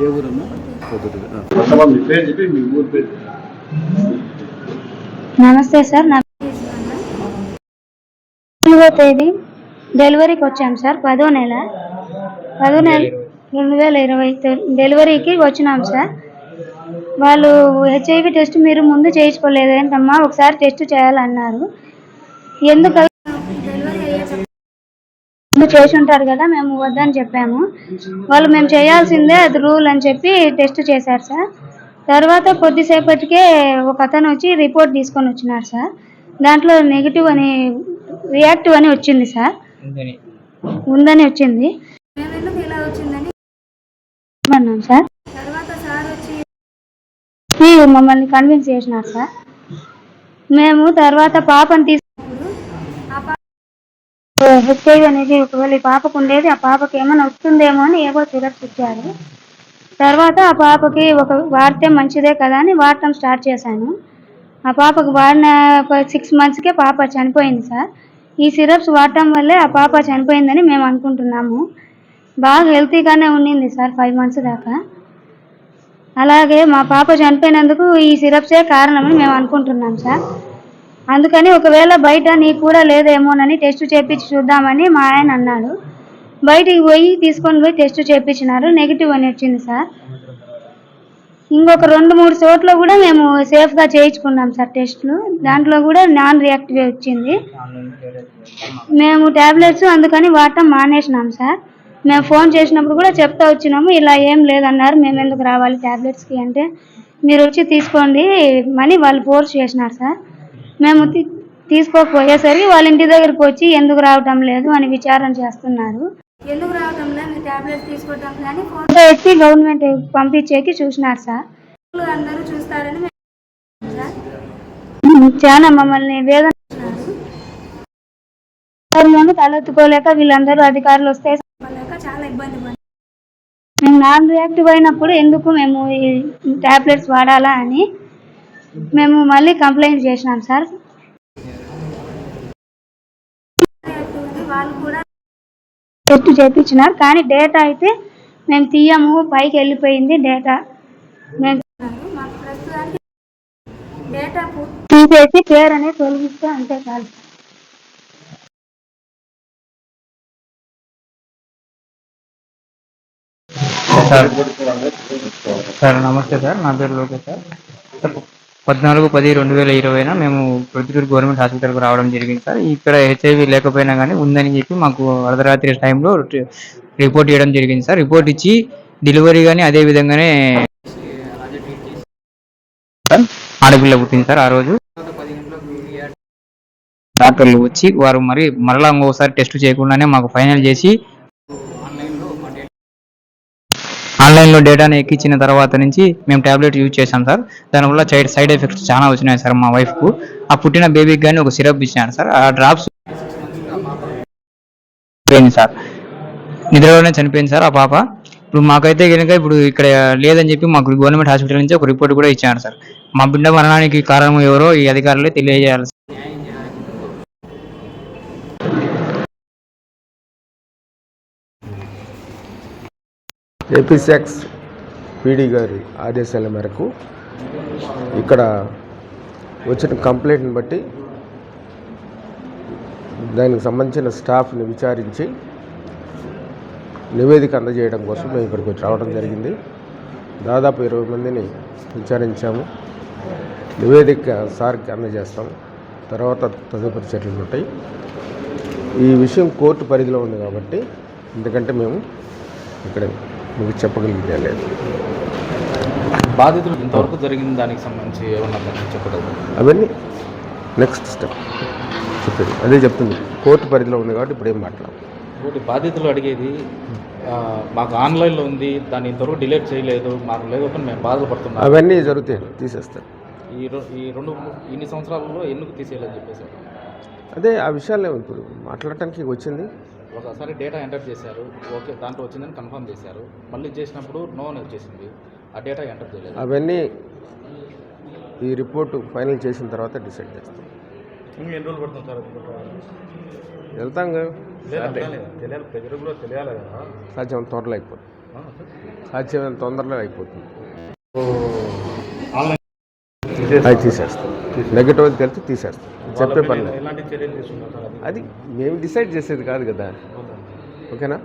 ఏ ఊరమ్మా? మీ పేరు చెప్పి మీ ఊరు పేరు. నమస్తే సార్, నా 4వ తేదీ డెలివరీకి వచ్చాం సార్. 10వ నెల 2020 డెలివరీకి వచ్చినాం సార్. వాళ్ళు హెచ్ఐవి టెస్ట్ మీరు ముందు చేయించుకోలేదు ఏంటమ్మా, ఒకసారి టెస్ట్ చేయాలన్నారు. ఎందుకు చేసి ఉంటారు కదా, మేము వద్దని చెప్పాము. వాళ్ళు మేము చేయాల్సిందే, అది రూల్ అని చెప్పి టెస్ట్ చేశారు సార్. తర్వాత కొద్దిసేపటికే ఒక అతను వచ్చి రిపోర్ట్ తీసుకొని వచ్చినారు సార్. దాంట్లో నెగిటివ్ అని, రియాక్టివ్ అని వచ్చింది సార్, ఉందని వచ్చింది. మేము ఎందుకు ఇలా వచ్చిందని అన్నాం సార్. తర్వాత సార్ వచ్చి మమ్మల్ని కన్విన్స్ చేసినారు సార్. మేము తర్వాత పాపను తీసుకున్నప్పుడు హెచ్ఐవి అనేది ఒకవేళ ఈ పాపకు ఉండేది, ఆ పాపకి ఏమైనా వస్తుందేమో అని ఏవో సిరప్స్ ఇచ్చారు. తర్వాత ఆ పాపకి వాడితే మంచిదే కదా అని వాడటం స్టార్ట్ చేశాను. ఆ పాపకు వాడిన ఒక 6 monthsకే పాప చనిపోయింది సార్. ఈ సిరప్స్ వాడటం వల్లే ఆ పాప చనిపోయిందని మేము అనుకుంటున్నాము. బాగా హెల్తీగానే ఉండింది సార్ 5 months దాకా. అలాగే మా పాప చనిపోయినందుకు ఈ సిరప్సే కారణమని మేము అనుకుంటున్నాం సార్. అందుకని ఒకవేళ బయట నీకు కూడా లేదేమోనని టెస్ట్ చేయించి చూద్దామని మా ఆయన అన్నాడు. బయటికి పోయి తీసుకొని పోయి టెస్ట్ చేయించినారు, నెగిటివ్ అని వచ్చింది సార్. ఇంకొక 2-3 చోట్ల కూడా మేము సేఫ్గా చేయించుకున్నాం సార్ టెస్టులు. దాంట్లో కూడా నాన్ రియాక్టివ్ వచ్చింది. మేము ట్యాబ్లెట్స్ అందుకని వాడటం మానేసినాం సార్. మేము ఫోన్ చేసినప్పుడు కూడా చెప్తా వచ్చినాము, ఇలా ఏం లేదన్నారు. మేము ఎందుకు రావాలి ట్యాబ్లెట్స్కి అంటే, మీరు వచ్చి తీసుకోండి అని వాళ్ళు ఫోర్స్ చేసినారు సార్. మేము తీసుకోకపోయేసరికి వాళ్ళ ఇంటి దగ్గరకు వచ్చి ఎందుకు రావటం లేదు అని విచారణ చేస్తున్నారు. ఎందుకు రావటం లేదు, మీరు ట్యాబ్లెట్స్ తీసుకోవటం కానీ ఫోటో ఎత్తి గవర్నమెంట్ పంపించేకి చూసినారు సార్. అందరూ చూస్తారని చాలా మమ్మల్ని వేదన తలెత్తుకోలేక వీళ్ళందరూ అధికారులు వస్తే చాలా ఇబ్బంది పడి మేము నాన్ రియాక్టివ్ అయినప్పుడు ఎందుకు మేము ఈ ట్యాబ్లెట్స్ వాడాలా అని మేము మళ్ళీ కంప్లైంట్ చేసినాం సార్. వాళ్ళు కూడా టెస్ట్ చేయించినారు కానీ డేటా అయితే మేము తీయము, పైకి వెళ్ళిపోయింది డేటా. మేము మాకు ప్రస్తుతానికి డేటా తీసేసి పేరు అనేది తొలగిస్తే అంతే కాదు. సార్ నమస్తే సార్, నా పేరు లోకేష్ సార్. 14/10/2020 మేము ప్రొద్దుటూరు గవర్నమెంట్ హాస్పిటల్కి రావడం జరిగింది సార్. ఇక్కడ హెచ్ఐవి లేకపోయినా కానీ ఉందని చెప్పి మాకు అర్ధరాత్రి టైంలో రిపోర్ట్ ఇవ్వడం జరిగింది సార్. రిపోర్ట్ ఇచ్చి డెలివరీ కానీ అదే విధంగానే ఆడపిల్ల పుట్టింది సార్. ఆ రోజు డాక్టర్లు వచ్చి వారు మరలా ఇంకోసారి టెస్ట్ చేయకుండానే మాకు ఫైనల్ చేసి ఆన్లైన్లో డేటాను ఎక్కించిన తర్వాత నుంచి మేము ట్యాబ్లెట్ యూజ్ చేశాం సార్. దానివల్ల సైడ్ ఎఫెక్ట్స్ చాలా వచ్చినాయి సార్. మా వైఫ్కు ఆ పుట్టిన బేబీకి కానీ ఒక సిరప్ ఇచ్చినారు సార్. ఆ డ్రాప్స్ పోయింది సార్, నిద్రలోనే చనిపోయింది సార్ ఆ పాప. ఇప్పుడు మాకైతే కనుక ఇప్పుడు ఇక్కడ లేదని చెప్పి మాకు గవర్నమెంట్ హాస్పిటల్ నుంచి ఒక రిపోర్ట్ కూడా ఇచ్చారు సార్. మా బిడ్డ మరణానికి కారణం ఎవరో ఈ అధికారులే తెలియజేయాలి. ఏపీ సెక్స్ పీడీ గారి ఆదేశాల మేరకు ఇక్కడ వచ్చిన కంప్లైంట్ని బట్టి దానికి సంబంధించిన స్టాఫ్ని విచారించి నివేదిక అందజేయడం కోసం మేము ఇక్కడికి రావడం జరిగింది. దాదాపు 20 మందిని విచారించాము. నివేదిక సార్కి అందజేస్తాం, తర్వాత తదుపరి చర్యలు ఉంటాయి. ఈ విషయం కోర్టు పరిధిలో ఉంది కాబట్టి ఎందుకంటే మేము ఇక్కడ మీకు చెప్పగలిగితే లేదు. బాధితులు ఇంతవరకు జరిగిన దానికి సంబంధించి ఏమన్నా చెప్పగలరు? అవన్నీ నెక్స్ట్ స్టెప్ చెప్పేది అదే చెప్తుంది. కోర్టు పరిధిలో ఉంది కాబట్టి ఇప్పుడు ఏం మాట్లాడాలి. బాధితులు అడిగేది మాకు ఆన్లైన్లో ఉంది, దాన్ని ఇంతవరకు డిలీట్ చేయలేదు, మాకు లేకపోతే మేము బాధలు పడుతున్నాం. అవన్నీ జరుగుతాయి, తీసేస్తారు. ఇన్ని సంవత్సరాలలో ఎందుకు తీసేయాలని చెప్పేసి అదే ఆ విషయాలే ఇప్పుడు మాట్లాడటానికి వచ్చింది. ఒకసారి డేటా ఎంటర్ చేశారు, ఓకే దాంట్లో వచ్చిందని కన్ఫర్మ్ చేశారు, మళ్ళీ చేసినప్పుడు నో అని వచ్చేసింది, ఆ డేటా ఎంటర్ చేయలేదు. అవన్నీ ఈ రిపోర్టు ఫైనల్ చేసిన తర్వాత డిసైడ్ చేస్తాం. ఇంకా ఎన్ని రోజులు పడుతుంది సార్? వెళ్తాం కదా, తెలియాలి, ప్రజలు కూడా తెలియాలి కదా. సాధ్యమైన త్వరలో అయిపోతుంది, సాధ్యమైన తొందరలో అయిపోతుంది. అది తీసేస్తాం, నెగటివ్ అని తెలిసి తీసేస్తాం, చెప్పే పని లేదు. ఎలాంటి చర్యలు తీసుకున్నారు సార్? అది మేము డిసైడ్ చేసేది కాదు కదా, ఓకేనా?